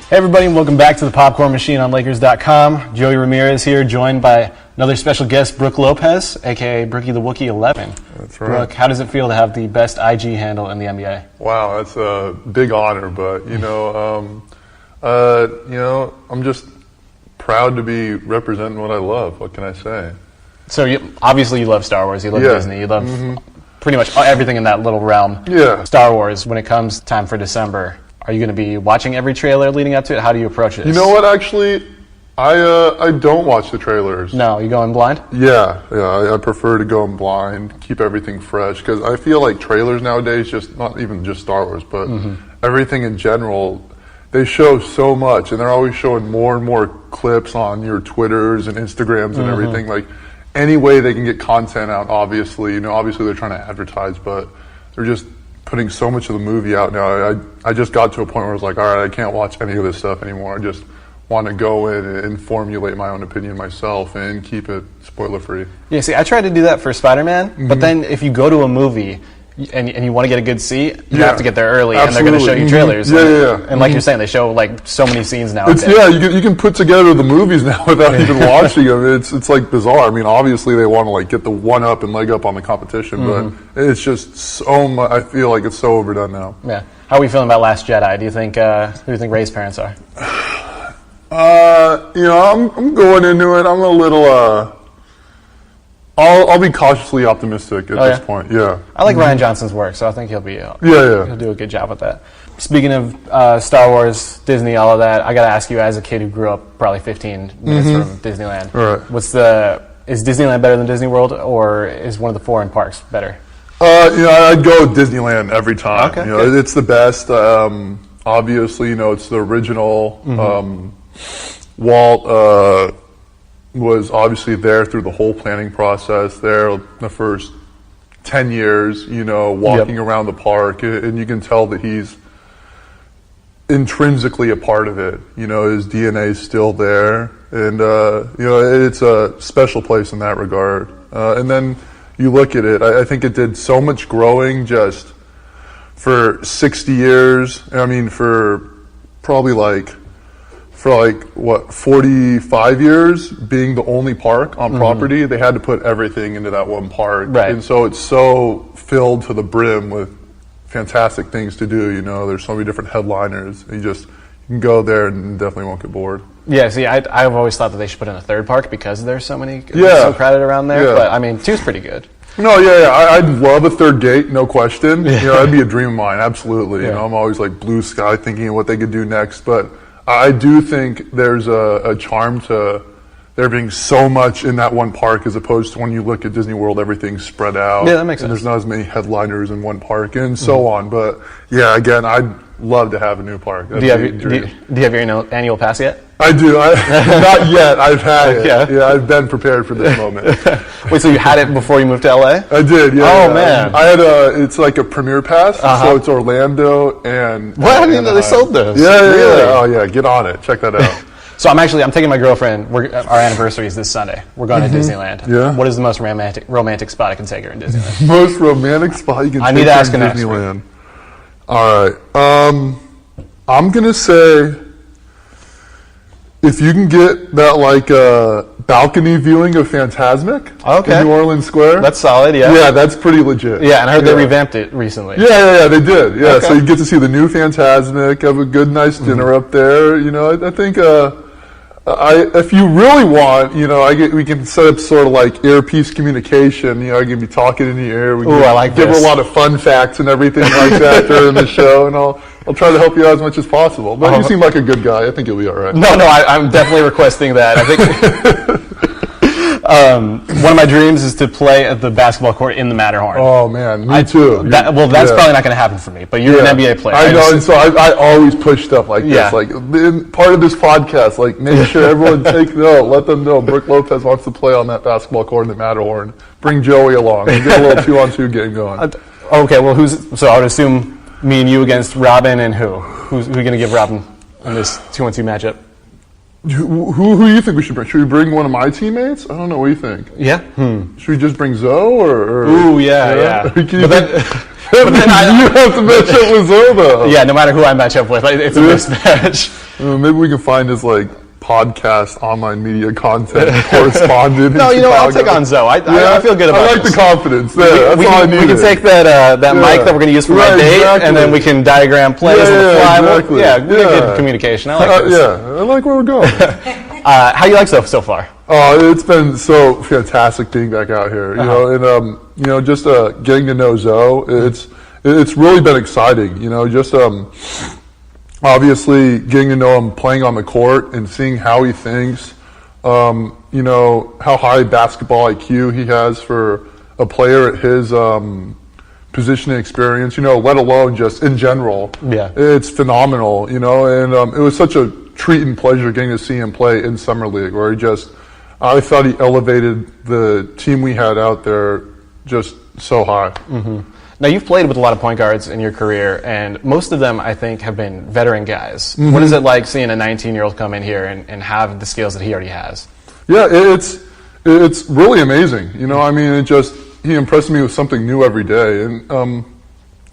Hey everybody, and welcome back to the Popcorn Machine on Lakers.com. Joey Ramirez here, joined by another special guest, Brooke Lopez, aka Brookie the Wookie 11. That's right. Brooke, how does it feel to have the best IG handle in the NBA? Wow, that's a big honor, but I'm just proud to be representing what I love. What can I say? So obviously you love Star Wars, you love Disney, you love pretty much everything in that little realm. Yeah. Star Wars, when it comes time for December, are you going to be watching every trailer leading up to it? How do you approach it? You know what, actually, I don't watch the trailers. No, you going blind? Yeah, I prefer to go in blind, keep everything fresh, because I feel like trailers nowadays, just not even just Star Wars, but everything in general, they show so much, and they're always showing more and more clips on your Twitters and Instagrams and everything. Like, any way they can get content out, obviously, obviously they're trying to advertise, but they're just putting so much of the movie out now. I just got to a point where I was like, all right, I can't watch any of this stuff anymore. I just want to go in and formulate my own opinion myself and keep it spoiler free. Yeah, see, I tried to do that for Spider-Man, but then if you go to a movie and you want to get a good seat, you have to get there early, and they're going to show you trailers. And like you're saying, they show like so many scenes now. You can put together the movies now without even watching them. It's like bizarre. I mean, obviously they want to like get the one up and leg up on the competition, but it's just so much. I feel like it's so overdone now. Yeah. How are we feeling about Last Jedi? Do you think who do you think Rey's parents are? I'm going into it. I'm a little. I'll be cautiously optimistic at this point. Yeah. I like Rian Johnson's work, so I think he'll be. He'll do a good job with that. Speaking of Star Wars, Disney, all of that, I got to ask you, as a kid who grew up probably 15 minutes from Disneyland, is Disneyland better than Disney World, or is one of the foreign parks better? I'd go with Disneyland every time. Okay, it's the best. Obviously, it's the original. Walt was obviously there through the whole planning process there, the first 10 years, walking around the park, and you can tell that he's intrinsically a part of it. His DNA is still there, and, it's a special place in that regard. And then you look at it, I think it did so much growing just for 60 years. I mean, for probably 45 years being the only park on property, they had to put everything into that one park. Right. And so it's so filled to the brim with fantastic things to do. There's so many different headliners. You can go there and definitely won't get bored. Yeah, see, I've always thought that they should put in a third park because there's so many, so crowded around there. Yeah. But I mean, 2's pretty good. No, I'd love a third gate, no question. That'd be a dream of mine, absolutely. I'm always like blue sky thinking of what they could do next, but I do think there's a charm to there being so much in that one park as opposed to when you look at Disney World, everything's spread out. Yeah, that makes sense. And there's not as many headliners in one park and so on. But yeah, again, I'd love to have a new park. Do you have your annual pass yet? I do. Not yet. I've had it. Yeah, I've been prepared for this moment. Wait, so you had it before you moved to LA? I did, yeah. Oh, man. I had it's like a premier pass, so it's Orlando and what? I mean, they sold those. Yeah. Really? Oh, yeah, get on it. Check that out. So I'm taking my girlfriend, our anniversary is this Sunday. We're going to Disneyland. Yeah. What is the most romantic spot I can take her in Disneyland? Most romantic spot you can take her in Disneyland. All right. I'm going to say, if you can get that balcony viewing of Fantasmic in New Orleans Square. That's solid, yeah. Yeah, that's pretty legit. Yeah, and I heard they revamped it recently. Yeah, they did. Yeah, so you get to see the new Fantasmic, have a good, nice dinner up there. I think if you really want, we can set up sort of like earpiece communication. I can be talking in the air. We can give her a lot of fun facts and everything like that during the show, and I'll try to help you out as much as possible. But you seem like a good guy. I think you'll be all right. No, I'm definitely requesting that. I think one of my dreams is to play at the basketball court in the Matterhorn. Oh, man, me too. That's probably not going to happen for me, but you're an NBA player. I know, and so I always push stuff like this. Like, part of this podcast, like, make sure everyone take note. Let them know Brooke Lopez wants to play on that basketball court in the Matterhorn. Bring Joey along. Get a little 2-on-2 game going. Okay, well, so I would assume me and you against Robin, and who's going to give Robin in this 2-on-2 matchup? Who do you think we should bring? Should we bring one of my teammates? I don't know. What do you think? Yeah. Should we just bring Zoe or? Ooh, yeah. But then you have to match up with Zoe. Yeah, no matter who I match up with, it's a mismatch. Maybe we can find his podcast, online media content correspondent. No, I'll take on Zoe. I feel good about it. I like the confidence. That's all I need. We can take that mic that we're going to use for my date, and then we can diagram plays on the fly. Exactly. We get good communication. I like this. I like where we're going. How you like so far? Oh, it's been so fantastic being back out here. And just getting to know Zoe. It's really been exciting. Obviously, getting to know him playing on the court and seeing how he thinks, how high basketball IQ he has for a player at his position and experience, let alone just in general. Yeah. It's phenomenal, and it was such a treat and pleasure getting to see him play in Summer League, where I thought he elevated the team we had out there just so high. Mm-hmm. Now, you've played with a lot of point guards in your career, and most of them, I think, have been veteran guys. Mm-hmm. What is it like seeing a 19-year-old come in here and have the skills that he already has? Yeah, it's really amazing. He impressed me with something new every day. And,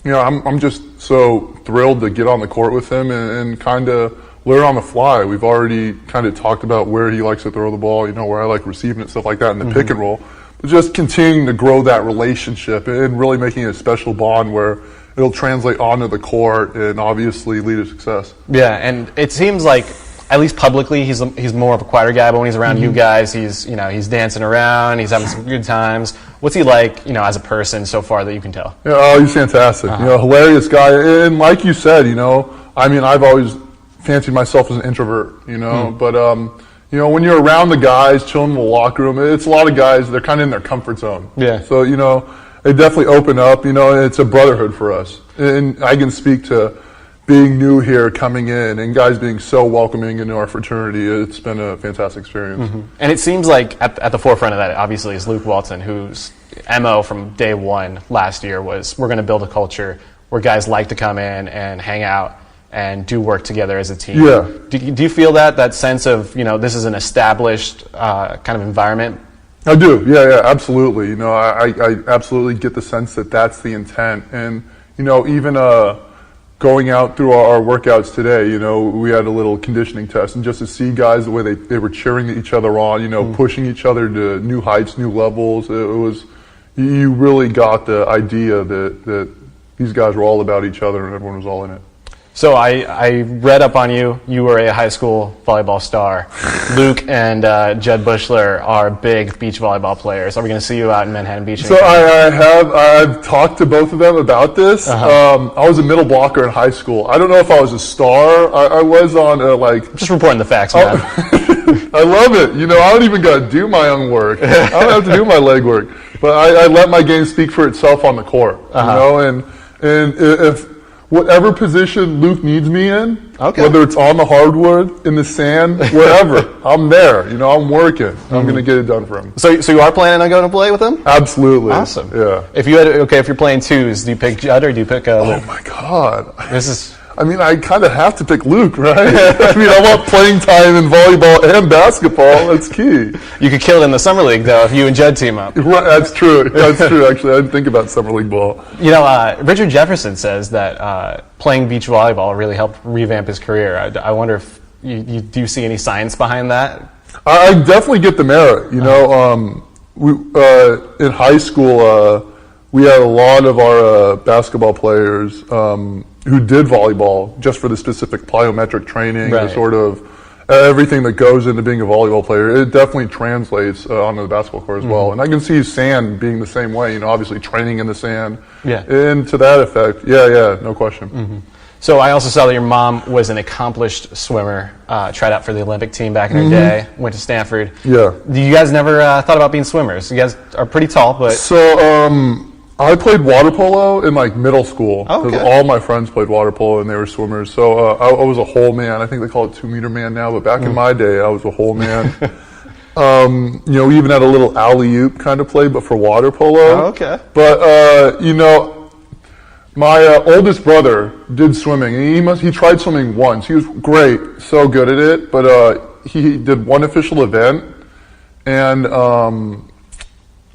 I'm just so thrilled to get on the court with him and kind of learn on the fly. We've already kind of talked about where he likes to throw the ball, where I like receiving it, stuff like that in the pick and roll. Just continuing to grow that relationship and really making it a special bond where it'll translate onto the court and obviously lead to success. Yeah, and it seems like, at least publicly, he's more of a quieter guy, but when he's around you guys, he's dancing around, he's having some good times. What's he like, as a person so far that you can tell? Yeah, he's fantastic. Hilarious guy. And like you said, I've always fancied myself as an introvert, but when you're around the guys, chilling in the locker room, it's a lot of guys, they're kind of in their comfort zone. Yeah. So, they definitely open up, and it's a brotherhood for us. And I can speak to being new here, coming in, and guys being so welcoming into our fraternity. It's been a fantastic experience. Mm-hmm. And it seems like at the forefront of that, obviously, is Luke Walton, whose MO from day one last year was, we're going to build a culture where guys like to come in and hang out and do work together as a team. Yeah. Do you feel that sense of, this is an established kind of environment? I do. Yeah, absolutely. I absolutely get the sense that that's the intent. And, even going out through our workouts today, we had a little conditioning test, and just to see guys, the way they were cheering each other on, pushing each other to new heights, new levels, you really got the idea that these guys were all about each other and everyone was all in it. So I read up on you. You were a high school volleyball star. Luke and Jed Bushler are big beach volleyball players. Are we going to see you out in Manhattan Beach? So I've talked to both of them about this. I was a middle blocker in high school. I don't know if I was a star. I was on Just reporting the facts, man. I love it. I don't even got to do my own work. I don't have to do my leg work. But I let my game speak for itself on the court. And if whatever position Luke needs me in, whether it's on the hardwood, in the sand, wherever, I'm there. I'm working. I'm going to get it done for him. So you are planning on going to play with him? Absolutely. Awesome. Yeah. If you're playing twos, do you pick Judd or do you pick Luke? Oh my God. This is I kind of have to pick Luke, right? I want playing time in volleyball and basketball. That's key. You could kill it in the summer league, though, if you and Jed team up. Right, that's true. That's true, actually. I didn't think about summer league ball. Richard Jefferson says that playing beach volleyball really helped revamp his career. I wonder if do you see any science behind that? I definitely get the merit. In high school, we had a lot of our basketball players who did volleyball just for the specific plyometric training, the sort of everything that goes into being a volleyball player. It definitely translates onto the basketball court as well. And I can see sand being the same way, obviously training in the sand. Yeah. And to that effect, no question. Mm-hmm. So I also saw that your mom was an accomplished swimmer, tried out for the Olympic team back in her day, went to Stanford. Yeah. You guys never thought about being swimmers? You guys are pretty tall, but... So, I played water polo in middle school because all my friends played water polo and they were swimmers. So I was a hole man. I think they call it 2-meter man now, but back in my day, I was a hole man. We even had a little alley-oop kind of play, but for water polo. Oh, okay. But my oldest brother did swimming, and he tried swimming once. He was great, so good at it. But he did one official event, and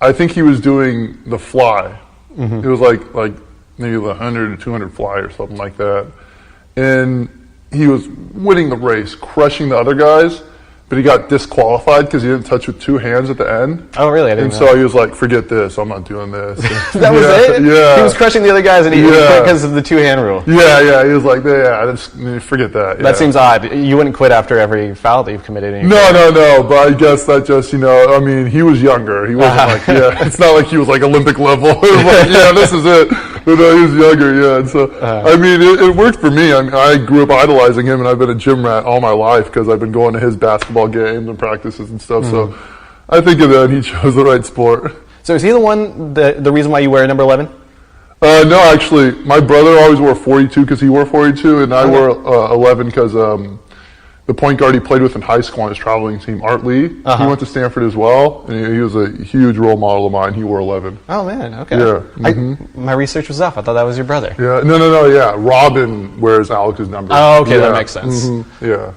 I think he was doing the fly. It was like maybe 100 or 200 fly or something like that. And he was winning the race, crushing the other guys, but he got disqualified because he didn't touch with 2 hands at the end. Oh, really? I didn't know. So he was like, forget this, I'm not doing this. That was it? Yeah. He was crushing the other guys and he quit because of the 2-hand rule. Yeah, he was like, forget that. That seems odd. You wouldn't quit after every foul that you've committed? No, but I guess that just, I mean, he was younger. He wasn't like, it's not like he was like Olympic level. It was like, this is it. But no, he was younger, and so, I mean, it worked for me. I mean, I grew up idolizing him, and I've been a gym rat all my life because I've been going to his basketball games and practices and stuff, so I think of that, he chose the right sport. So is he the one, the reason why you wear number 11? No, actually, my brother always wore 42 because he wore 42, and I wore 11 because the point guard he played with in high school on his traveling team, Art Lee, he went to Stanford as well, and he was a huge role model of mine. He wore 11. Oh, man, okay. Yeah. My research was off. I thought that was your brother. Yeah, no, Robin wears Alex's number. Oh, okay, that makes sense. Yeah.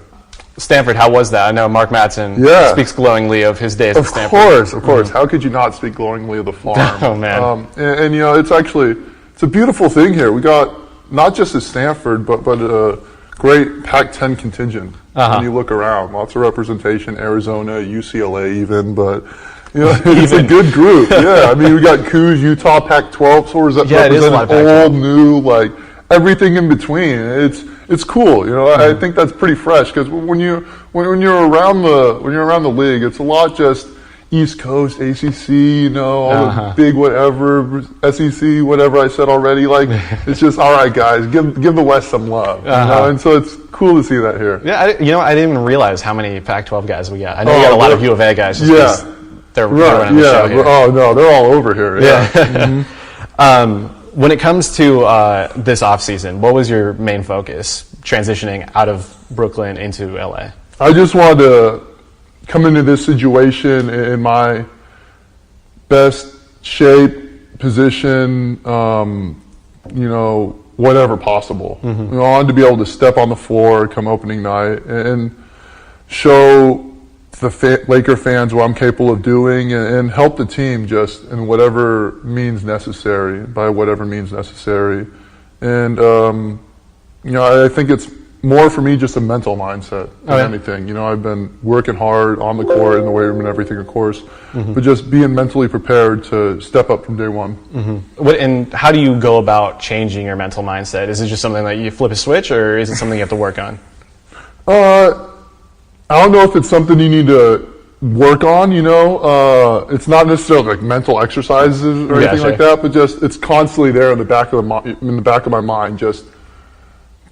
Stanford, how was that? I know Mark Madsen speaks glowingly of his days at Stanford. Of course. How could you not speak glowingly of the farm? Oh, man. And it's a beautiful thing here. We got not just at Stanford, but a great Pac-10 contingent. When you look around, lots of representation, Arizona, UCLA even, but it's a good group. Yeah, I mean, we got Coos, Utah, Pac-12, so we're representing old, new, like everything in between. It's cool. I think that's pretty fresh because when you're around the league, it's a lot just East Coast, ACC, all the big whatever, SEC, whatever I said already. Like, it's just, all right, guys, give the West some love. And so it's cool to see that here. Yeah, I didn't even realize how many Pac-12 guys we got. I know we got a lot of U of A guys. They're running the show here. Oh, no, they're all over here. Yeah. When it comes to this offseason, what was your main focus transitioning out of Brooklyn into LA? I just wanted to come into this situation in my best shape, position, whatever possible. I wanted to be able to step on the floor come opening night and show the Laker fans what I'm capable of doing and help the team just in whatever means necessary, by whatever means necessary. And, I think it's more for me just a mental mindset than anything. I've been working hard on the court, in the weight room and everything, of course, but just being mentally prepared to step up from day one. And how do you go about changing your mental mindset? Is it just something that you flip a switch, or is it something you have to work on? I don't know if it's something you need to work on, it's not necessarily like mental exercises or anything like that, but just it's constantly there in the back of my mind, just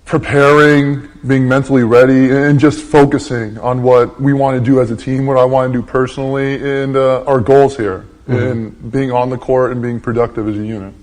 preparing, being mentally ready, and just focusing on what we want to do as a team, what I want to do personally, and our goals here, and being on the court and being productive as a unit.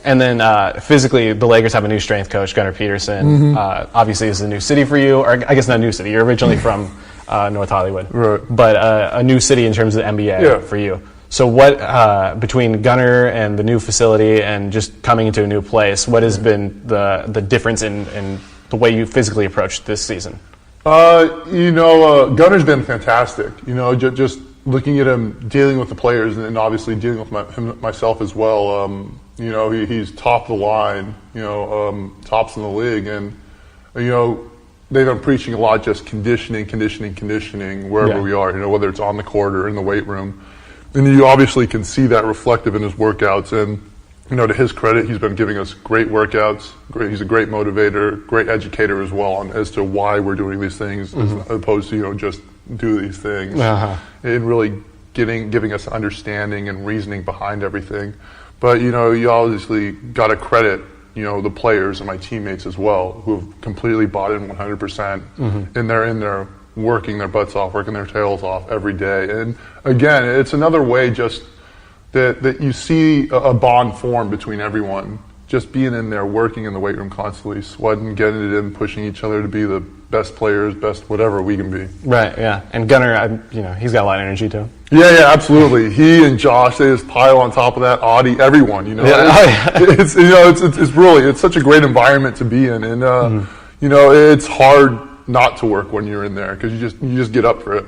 And then physically, the Lakers have a new strength coach, Gunnar Peterson. Obviously, it's a new city for you, or I guess not a new city. You're originally from North Hollywood, right? But a new city in terms of the NBA for you. So what, between Gunnar and the new facility and just coming into a new place, what has been the difference in the way you physically approached this season? Gunnar's been fantastic. Just looking at him dealing with the players and obviously dealing with myself as well. He's top of the line, tops in the league. And, they've been preaching a lot just conditioning wherever we are, whether it's on the court or in the weight room. And you obviously can see that reflective in his workouts. And, to his credit, he's been giving us great workouts. He's a great motivator, great educator as well as to why we're doing these things as opposed to, just do these things. And really giving us understanding and reasoning behind everything. But, you obviously got to credit, the players and my teammates as well, who have completely bought in 100%. And they're in there working their butts off, working their tails off every day. And again, it's another way just that you see a bond form between everyone, just being in there, working in the weight room constantly, sweating, getting it in, pushing each other to be the best players, best whatever we can be. Right, yeah. And Gunnar, he's got a lot of energy too. Yeah, absolutely. He and Josh, they just pile on top of that. Audie, everyone, It's such a great environment to be in, and it's hard not to work when you're in there because you just get up for it.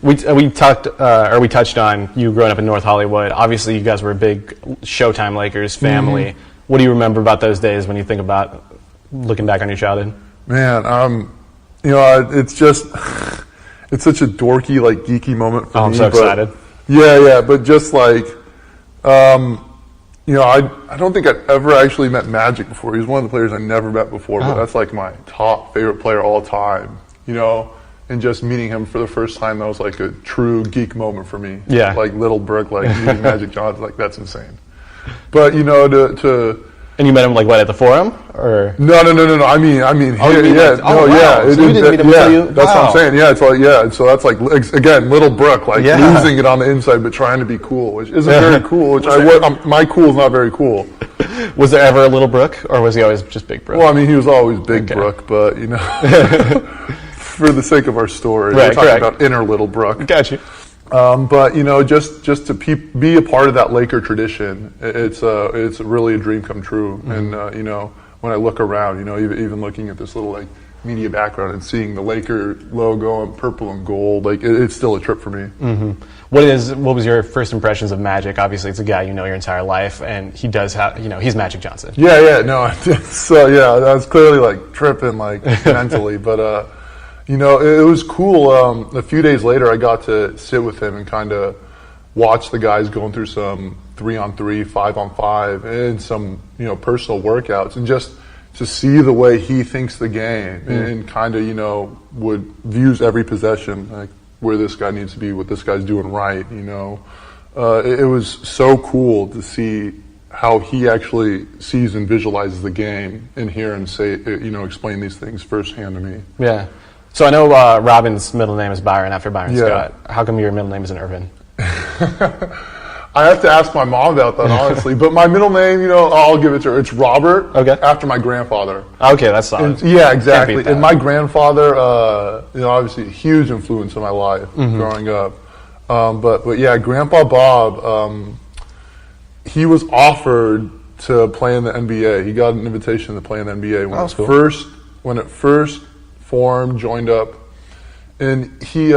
We touched on you growing up in North Hollywood. Obviously, you guys were a big Showtime Lakers family. What do you remember about those days when you think about looking back on your childhood? Man, it's just it's such a dorky, like geeky moment for me. I'm so excited. Yeah, but just like, I don't think I'd ever actually met Magic before. He's one of the players I never met before, but that's like my top favorite player all time, and just meeting him for the first time, that was like a true geek moment for me. Yeah. Like Little Brooke, like meeting Magic Johnson, like that's insane. But, to And you met him at the Forum, or? No. I mean, here, yeah. Wow. So you didn't meet him until you? That's what I'm saying. Yeah, it's like, so that's like, again, Little Brooke, losing it on the inside, but trying to be cool, which isn't very cool. My cool is not very cool. Was there ever a Little Brooke, or was he always just Big Brooke? Well, I mean, he was always Big Brooke, but for the sake of our story, we're talking about inner Little Brooke. Got you. But just to be a part of that Laker tradition, it's really a dream come true. Mm-hmm. And when I look around, even looking at this little media background and seeing the Laker logo in purple and gold, it's still a trip for me. Mm-hmm. What was your first impressions of Magic? Obviously, it's a guy you know your entire life, and he does have he's Magic Johnson. Yeah, no. So I was clearly tripping mentally, but. It was cool. A few days later, I got to sit with him and kind of watch the guys going through some 3-on-3, 5-on-5, and some personal workouts, and just to see the way he thinks the game and kind of views every possession, like where this guy needs to be, what this guy's doing right. It was so cool to see how he actually sees and visualizes the game and hear him say, explain these things firsthand to me. Yeah. So I know Robin's middle name is Byron after Byron Scott. How come your middle name isn't Irvin? I have to ask my mom about that, honestly. But my middle name, I'll give it to her. It's Robert, after my grandfather. Okay, that's solid. Yeah, exactly. And my grandfather, obviously a huge influence in my life growing up. But yeah, Grandpa Bob, he was offered to play in the NBA. He got an invitation to play in the NBA when it first formed, joined up, and he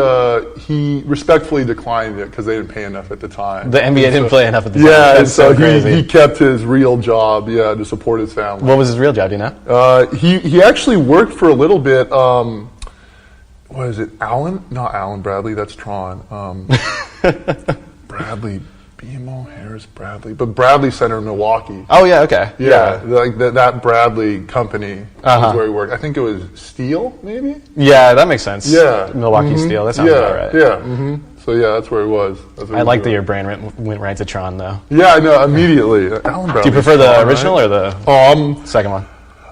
respectfully declined it because they didn't pay enough at the time. The NBA didn't play enough at the time. Yeah, and so he kept his real job, to support his family. What was his real job? Do you know? He actually worked for a little bit. What is it? Not Alan Bradley. That's Tron. Bradley. BMO Harris Bradley, but Bradley Center in Milwaukee. Oh yeah, okay. Yeah. Like that Bradley company is where he worked. I think it was Steel, maybe. Yeah, that makes sense. Yeah, Milwaukee Steel. That sounds about right. Yeah. Mm-hmm. So that's where he was. I like that your brain went right to Tron though. Yeah, I know immediately. Alan Bradley. Do you prefer the original or the second one?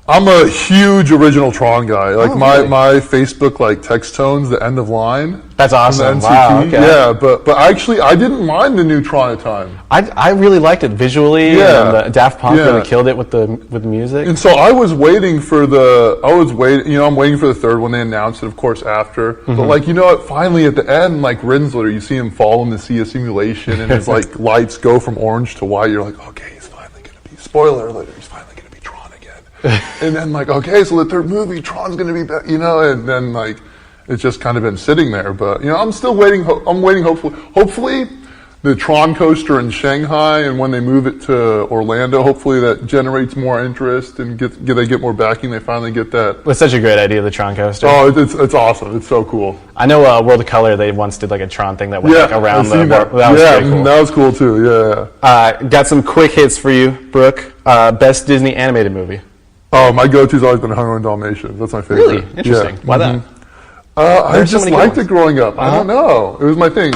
I'm a huge original Tron guy. My Facebook text tones, the end of line. That's awesome. Wow, okay. Yeah, but actually I didn't mind the new Tron at the time. I really liked it visually. Yeah. And the Daft Punk really killed it with the music. And so I was waiting for I'm waiting for the third one. They announced it, of course, after. But what? Finally at the end, Rinsler, you see him fall in the sea of simulation, and his lights go from orange to white. You're like, okay, he's finally gonna be. Spoiler alert, he's finally gonna be Tron again. And then okay, so the third movie, Tron's gonna be back, and then it's just kind of been sitting there. But I'm still waiting. I'm waiting. Hopefully, the Tron coaster in Shanghai, and when they move it to Orlando, hopefully that generates more interest and they get more backing. They finally get that. It's such a great idea, the Tron coaster. Oh, it's awesome. It's so cool. I know World of Color, they once did a Tron thing that went around the. That was cool. That was cool too. Yeah. Got some quick hits for you, Brooke. Best Disney animated movie. Oh, my go-to's always been Hunger and Dalmatians. That's my favorite. Really interesting. Why that? I just liked it growing up. I don't know. It was my thing.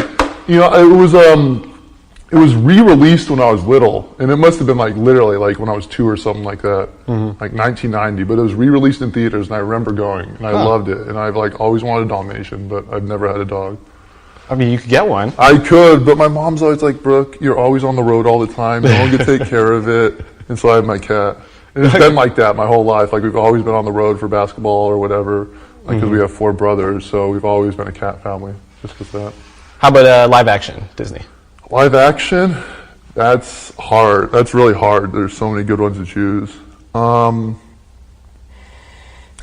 It was re-released when I was little, and it must have been literally when I was 2 or something like that, 1990. But it was re-released in theaters, and I remember going, and I loved it. And I've always wanted a Dalmatian, but I've never had a dog. I mean, you could get one. I could, but my mom's always like, Brooke, you're always on the road all the time. No one can take care of it. And so I have my cat. And it's been like that my whole life. We've always been on the road for basketball or whatever. Because we have 4 brothers, so we've always been a cat family. Just because that. How about live action Disney? Live action? That's hard. That's really hard. There's so many good ones to choose.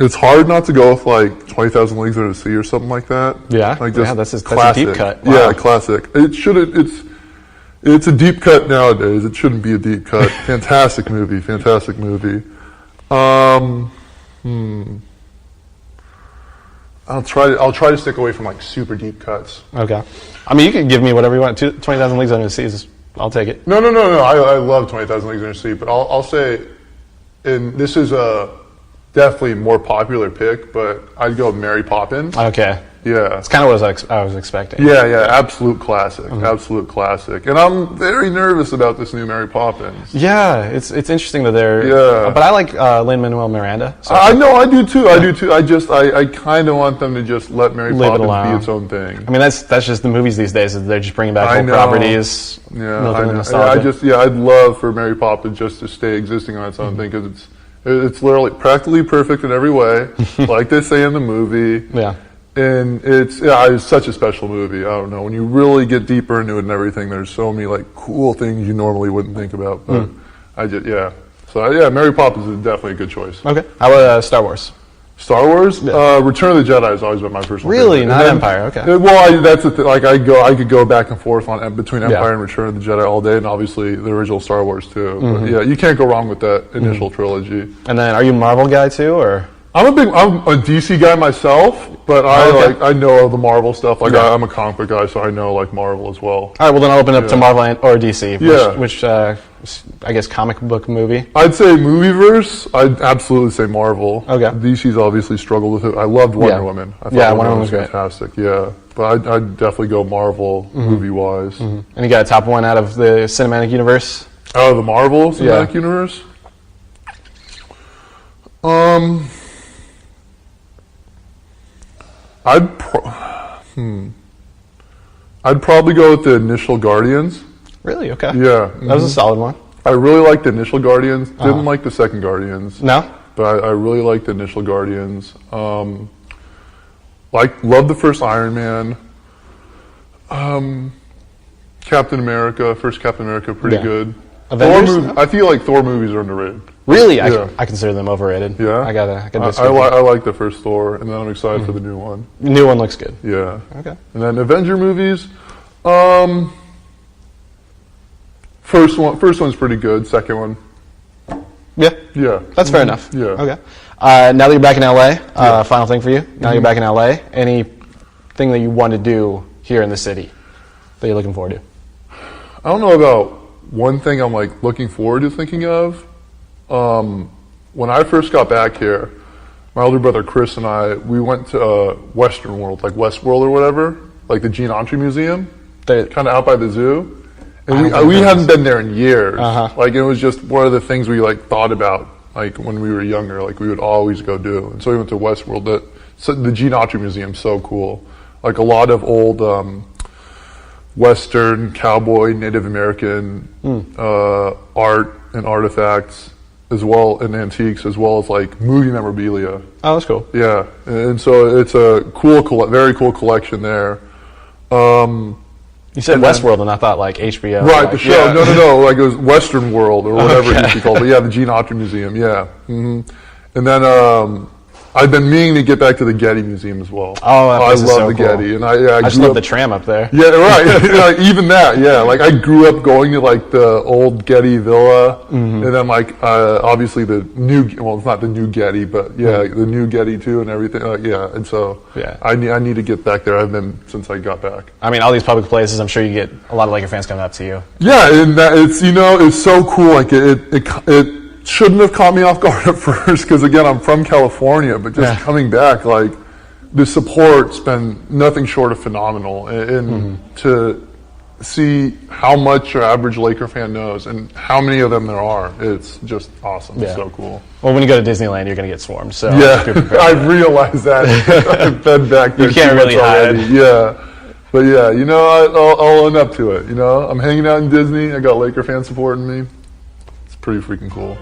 It's hard not to go with 20,000 Leagues Under the Sea or something like that. Yeah, that's a deep cut. Wow. Yeah, classic. It's a deep cut nowadays. It shouldn't be a deep cut. Fantastic movie. Fantastic movie. I'll try to stick away from like super deep cuts. Okay. I mean, you can give me whatever you want. 20,000 Leagues Under the Sea. I'll take it. No. I love 20,000 Leagues Under the Sea, but I'll say, and this is a definitely more popular pick, but I'd go Mary Poppins. Okay. Yeah. It's kind of what I was expecting. Yeah, absolute classic, absolute classic. And I'm very nervous about this new Mary Poppins. Yeah, it's interesting that they're. Yeah. But I like Lin-Manuel Miranda. So I know, I do too. I kind of want them to just let Mary Poppins be its own thing. I mean, that's just the movies these days. They're just bringing back old properties. Yeah, I know. I'd love for Mary Poppins just to stay existing on its own thing, because it's literally practically perfect in every way, like they say in the movie. Yeah. And it's such a special movie. I don't know, when you really get deeper into it and everything, there's so many like cool things you normally wouldn't think about. But So Mary Poppins is definitely a good choice. Okay. How about Star Wars? Star Wars, Return of the Jedi has always been my personal really favorite. not Empire. Okay. Well, that's the thing. Like I could go back and forth on between Empire and Return of the Jedi all day, and obviously the original Star Wars too. But yeah, you can't go wrong with that initial trilogy. And then, are you a Marvel guy too, or? I'm a DC guy myself, but I know the Marvel stuff. Like I'm a comic book guy, so I know like Marvel as well. All right, well then I'll open up to Marvel or DC. Which I guess comic book movie. I'd say movieverse. I'd absolutely say Marvel. Okay. DC's obviously struggled with it. I loved Wonder Woman. I thought Wonder Woman was fantastic. Yeah, but I'd definitely go Marvel movie wise. And you got a top one out of the cinematic universe? Oh, the Marvel cinematic universe. I'd probably go with the initial Guardians. Really? Okay. Yeah. That was a solid one. I really liked the initial Guardians. Didn't like the second Guardians. No? But I really liked the initial Guardians. Loved the first Iron Man. Captain America, first Captain America, pretty good. Avengers? I feel like Thor movies are underrated. Really? Yeah. I consider them overrated. Yeah? I like the first Thor, and then I'm excited for the new one. The new one looks good. Yeah. Okay. And then Avenger movies, first one's pretty good, second one. Yeah? Yeah. That's fair enough. Yeah. Okay. Now that you're back in LA, final thing for you. Now you're back in LA, anything that you want to do here in the city that you're looking forward to? I don't know about one thing I'm like looking forward to thinking of. When I first got back here, my older brother Chris and I, we went to Western World, like Westworld or whatever, like the Gene Autry Museum, kind of out by the zoo. And we hadn't been there in years. Like it was just one of the things we like thought about, like when we were younger, like we would always go do. And so we went to Westworld. The Gene Autry Museum is so cool. Like a lot of old Western, cowboy, Native American art and artifacts, as well, and antiques, as well as like movie memorabilia. Oh, that's cool. Yeah, and so it's a very cool collection there. You said Westworld, and I thought like HBO. Right, the show. No, like it was Western World or whatever it used to be called. But yeah, the Gene Autry Museum. Yeah, and then I've been meaning to get back to the Getty Museum as well. Oh, that place I is love so the cool. Getty, and I just love the tram up there. Yeah, right. Like, even that. Yeah, like I grew up going to like the old Getty Villa, and then like obviously the new. Well, it's not the new Getty, but the new Getty too, and everything. And so I need to get back there. I've been since I got back. I mean, all these public places. I'm sure you get a lot of Laker fans coming up to you. Yeah, and it's so cool. Like it shouldn't have caught me off guard at first, because again, I'm from California, but just coming back, like the support's been nothing short of phenomenal, and to see how much your average Laker fan knows and how many of them there are, it's just awesome. It's so cool. Well, when you go to Disneyland, you're going to get swarmed. So I've realized that. I've been back there. You can't really hide. Yeah. But yeah, I'll own up to it. I'm hanging out in Disney. I got Laker fans supporting me. It's pretty freaking cool.